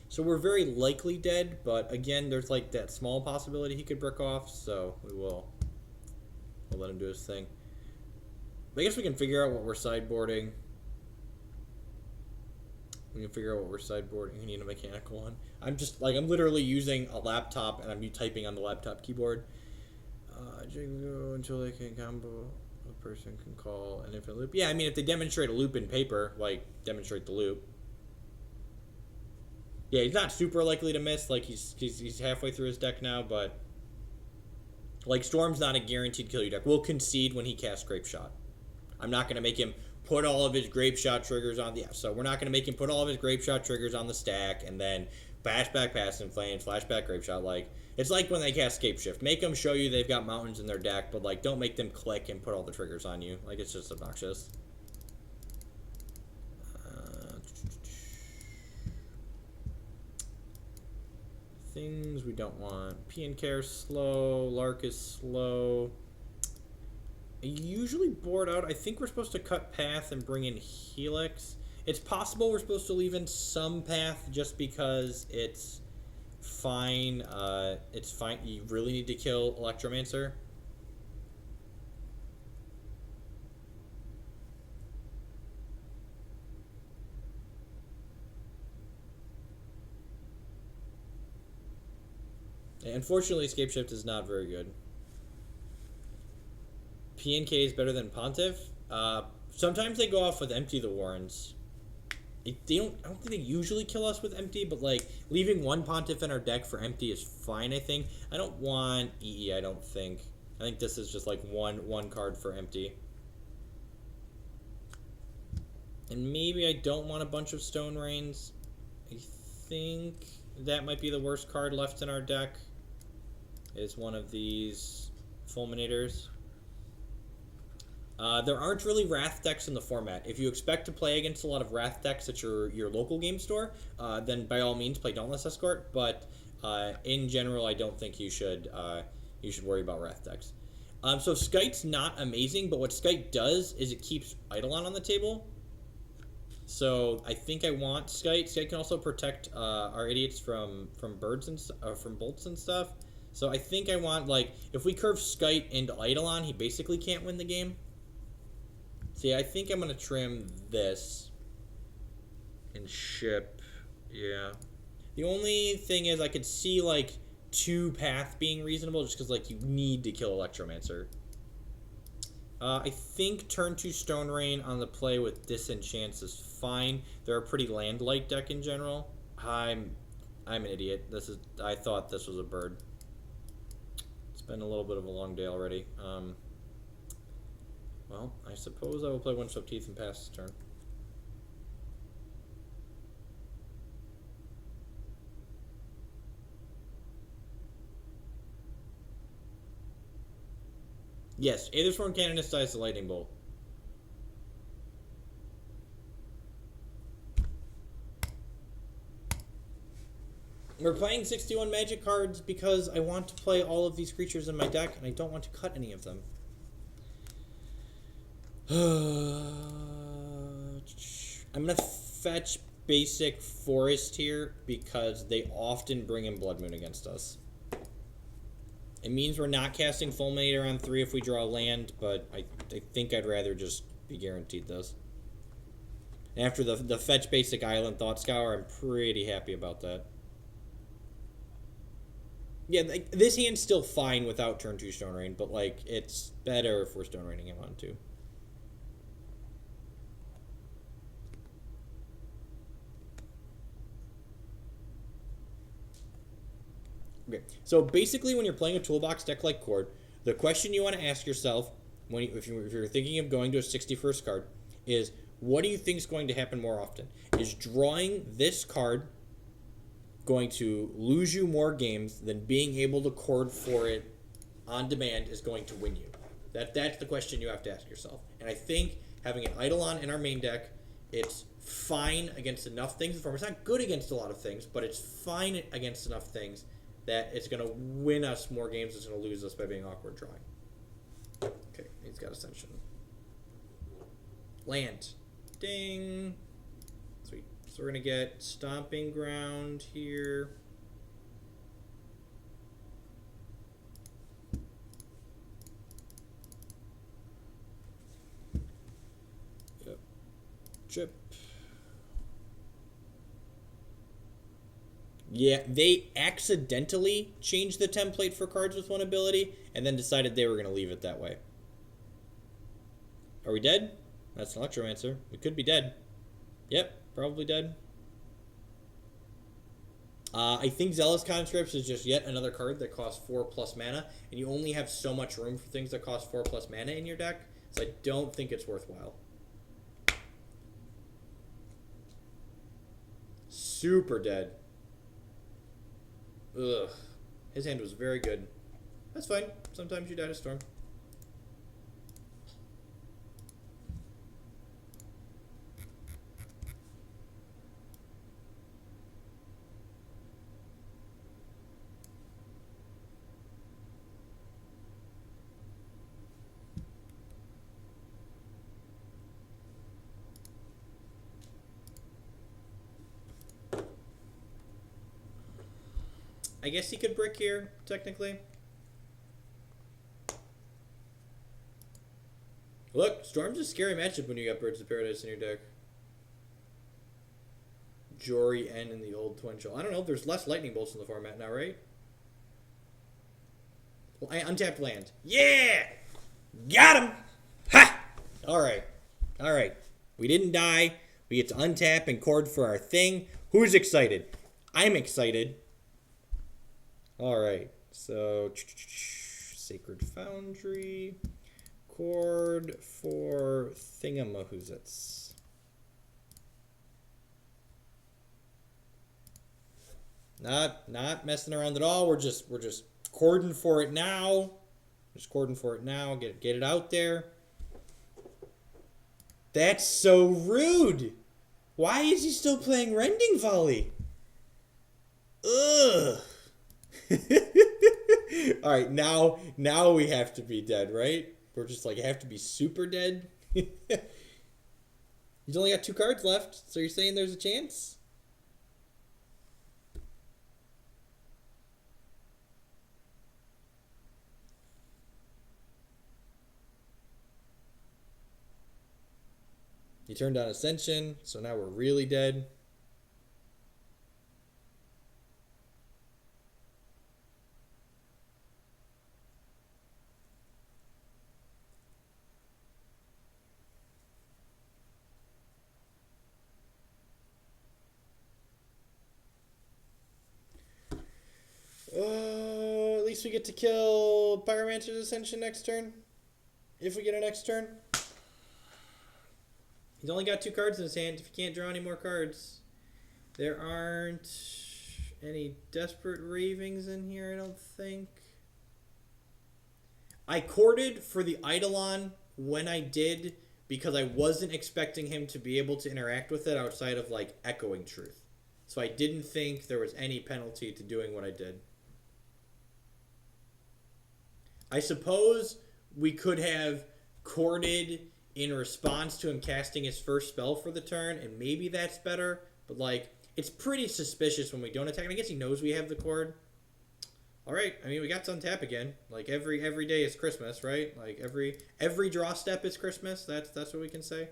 So we're very likely dead, but again, there's like that small possibility he could brick off, so we'll let him do his thing. I guess we can figure out what we're sideboarding. We can figure out what we're sideboarding. We need a mechanical one. I'm literally using a laptop and I'm typing on the laptop keyboard. Jingo until they can combo. A person can call an infinite loop. Yeah, I mean, if they demonstrate a loop in paper, like, demonstrate the loop. Yeah, he's not super likely to miss. Like, he's halfway through his deck now, but like, Storm's not a guaranteed kill you deck. We'll concede when he casts Grape Shot. I'm not going to make him put all of his Grape Shot triggers on the... So we're not going to make him put all of his Grape Shot triggers on the stack and then flashback Passive Flame, flashback Grape Shot. Like, it's like when they cast Scape Shift. Make them show you they've got mountains in their deck, but, like, don't make them click and put all the triggers on you. Like, it's just obnoxious. Things we don't want. P and Care slow. Lark is slow. I usually board out. I think we're supposed to cut Path and bring in Helix. It's possible we're supposed to leave in some Path just because it's fine. It's fine. You really need to kill Electromancer. Unfortunately, Escape Shift is not very good. PNK is better than Pontiff. Sometimes they go off with Empty the Warrens. I don't think they usually kill us with Empty, but like leaving one Pontiff in our deck for Empty is fine. I think I don't want EE. I don't think. I think this is just like one card for Empty. And maybe I don't want a bunch of Stone Rains. I think that might be the worst card left in our deck. Is one of these Fulminators. There aren't really Wrath decks in the format. If you expect to play against a lot of Wrath decks at your local game store, then by all means play Dauntless Escort. But in general, I don't think you should worry about Wrath decks. So Skyte's not amazing, but what Skyte does is it keeps Eidolon on the table. So I think I want Skyte. Skyte can also protect our idiots from birds and from bolts and stuff. So I think I want, like, if we curve Skyte into Eidolon, he basically can't win the game. See, I think I'm going to trim this and ship. Yeah. The only thing is I could see, like, 2 Path being reasonable just because, like, you need to kill Electromancer. I think turn 2 Stone Rain on the play with Disenchants is fine. They're a pretty land-light deck in general. I'm an idiot. I thought this was a bird. It's been a little bit of a long day already. Well, I suppose I will play Windswept Teeth and pass this turn. Yes, Aethersworn Cannon dies the Lightning Bolt. We're playing 61 Magic cards because I want to play all of these creatures in my deck, and I don't want to cut any of them. I'm going to fetch basic Forest here because they often bring in Blood Moon against us. It means we're not casting Fulminator on 3 if we draw land, but I think I'd rather just be guaranteed this. After the fetch basic Island Thought Scour, I'm pretty happy about that. Yeah, like, this hand's still fine without turn 2 Stone Rain, but like it's better if we're Stone Raining him on 2. Okay, so basically when you're playing a toolbox deck like Chord, the question you want to ask yourself if you're thinking of going to a 61st card is, what do you think is going to happen more often? Is drawing this card going to lose you more games than being able to Chord for it on demand is going to win you? That's the question you have to ask yourself. And I think having an Eidolon in our main deck, it's fine against enough things. It's not good against a lot of things, but it's fine against enough things that it's going to win us more games. It's going to lose us by being awkward drawing. Okay, he's got Ascension. Land. Ding. Sweet. So we're going to get Stomping Ground here. Yep. Chip. Yeah, they accidentally changed the template for cards with one ability and then decided they were going to leave it that way. Are we dead? That's an Electromancer. We could be dead. Yep, probably dead. I think Zealous Conscripts is just yet another card that costs 4+ mana, and you only have so much room for things that cost 4+ mana in your deck, so I don't think it's worthwhile. Super dead. Ugh. His hand was very good. That's fine. Sometimes you die to Storm. I guess he could brick here, technically. Look, Storm's a scary matchup when you got Birds of Paradise in your deck. Jory N in the old Twin Shell. I don't know, there's less Lightning Bolts in the format now, right? Well, untapped land. Yeah! Got him! Ha! Alright. Alright. We didn't die. We get to untap and chord for our thing. Who's excited? I'm excited. Alright. So, Sacred Foundry. Chord for Thingamahoozits. Not messing around at all. We're just chording for it now. Just chording for it now. Get it out there. That's so rude. Why is he still playing Rending Volley? Ugh. All right, now we have to be dead, right? We're just like have to be super dead. He's only got 2 cards left, so you're saying there's a chance? He turned on Ascension, so now we're really dead. At least we get to kill Pyromancer's Ascension next turn. If we get a next turn. He's only got 2 cards in his hand. If he can't draw any more cards. There aren't any Desperate Ravings in here, I don't think. I chorded for the Eidolon when I did because I wasn't expecting him to be able to interact with it outside of, like, Echoing Truth. So I didn't think there was any penalty to doing what I did. I suppose we could have chorded in response to him casting his first spell for the turn, and maybe that's better, but, like, it's pretty suspicious when we don't attack. And I guess he knows we have the chord. All right, I mean, we got to untap again. Like, every day is Christmas, right? Like, every draw step is Christmas. That's what we can say.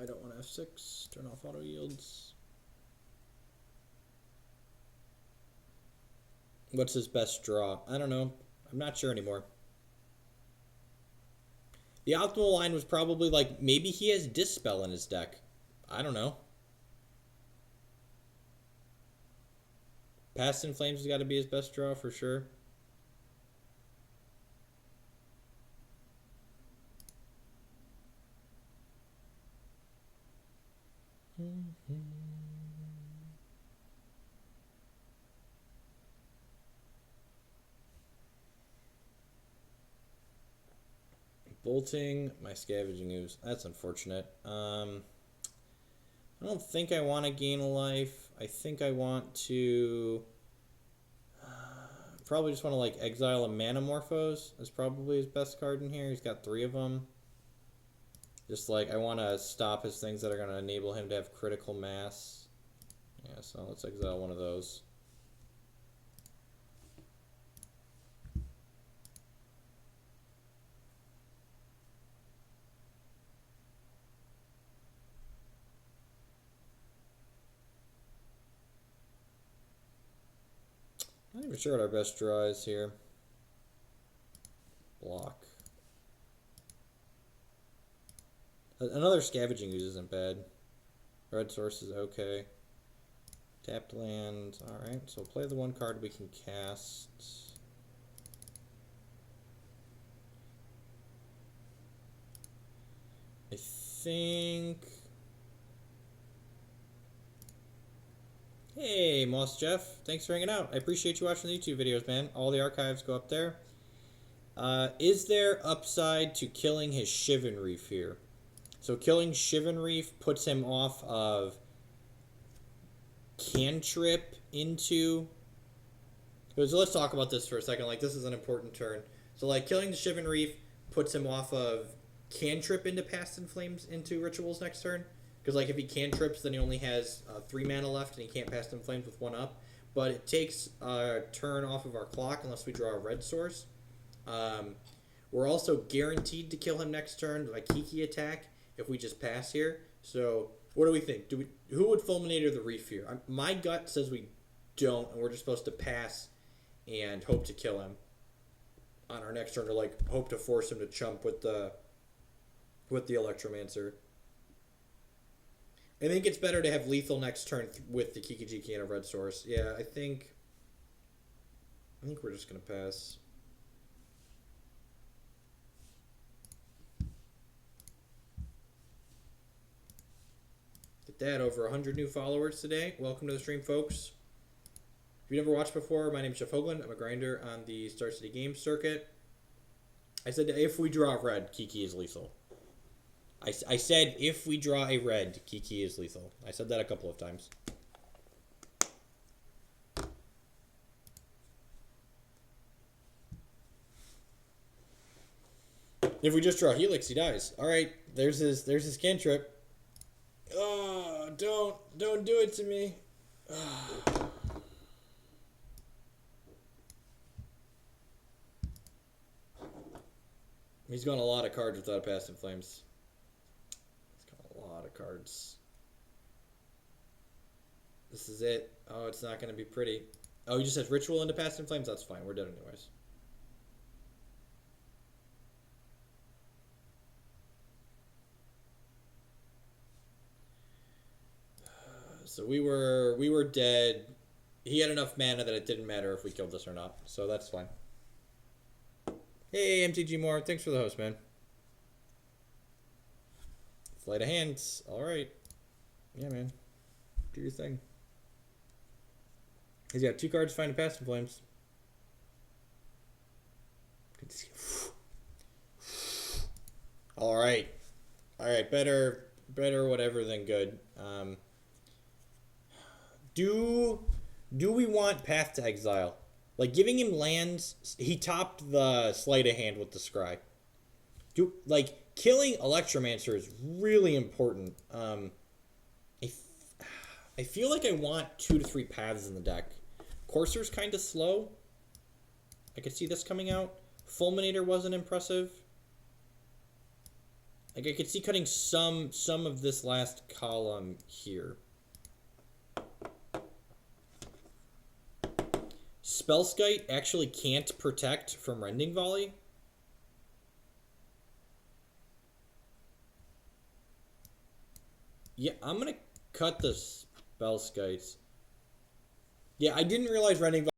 I don't want F6. Turn off auto yields. What's his best draw? I don't know. I'm not sure anymore. The optimal line was probably like, maybe he has Dispel in his deck. I don't know. Past in Flames has got to be his best draw for sure. Bolting my Scavenging Ooze. That's unfortunate. I don't think I want to gain a life. I think I want to... probably just want to like exile a Manamorphose. Is probably his best card in here. He's got 3 of them. Just like I want to stop his things that are going to enable him to have critical mass. Yeah, so let's exile one of those. Not even sure what our best draw is here. Block. Another Scavenging Ooze isn't bad. Red Source is okay. Tapped land. Alright, so play the 1 card we can cast. I think... Hey, Moss Jeff. Thanks for hanging out. I appreciate you watching the YouTube videos, man. All the archives go up there. Is there upside to killing his Shivan Reef here? So killing Shivan Reef puts him off of cantrip into... So let's talk about this for a second. Like, this is an important turn. So, like, killing the Shivan Reef puts him off of cantrip into Past in Flames into Rituals next turn. Because, like, if he cantrips, then he only has 3 mana left, and he can't Past in Flames with 1 up. But it takes a turn off of our clock unless we draw a red source. We're also guaranteed to kill him next turn by Kiki attack if we just pass here. So, what do we think? Who would Fulminator the Reef here? My gut says we don't, and we're just supposed to pass and hope to kill him on our next turn, or like hope to force him to chump with the Electromancer. I think it's better to have lethal next turn with the Kikijiki and a red source. Yeah, I think we're just gonna pass. Get that, over 100 new followers today. Welcome to the stream, folks. If you've never watched before, my name is Chef Hoogland. I'm a grinder on the Star City Games circuit. I said if we draw red, Kiki is lethal. I said if we draw a red, Kiki is lethal. I said that a couple of times. If we just draw Helix, he dies. All right, there's his cantrip. Oh, don't do it to me. Oh. He's gone a lot of cards without a Past in Flames. A lot of cards. This is it. Oh, it's not going to be pretty. Oh, he just has Ritual into Past in Flames? That's fine. We're dead anyways. So we were dead. He had enough mana that it didn't matter if we killed this or not. So that's fine. Hey, MTG Moore. Thanks for the host, man. Flight of Hands. Alright. Yeah, man. Do your thing. He's got 2 cards, Find a Past in Flames. Alright. Alright, better whatever than good. Do we want Path to Exile? Like, giving him lands, he topped the Sleight of Hand with the Scry. Killing Electromancer is really important. I feel like I want 2 to 3 paths in the deck. Courser's kind of slow. I could see this coming out. Fulminator wasn't impressive. Like, I could see cutting some of this last column here. Spellskite actually can't protect from Rending Volley. Yeah, I'm going to cut the Spellskites. Yeah, I didn't realize Rending Volley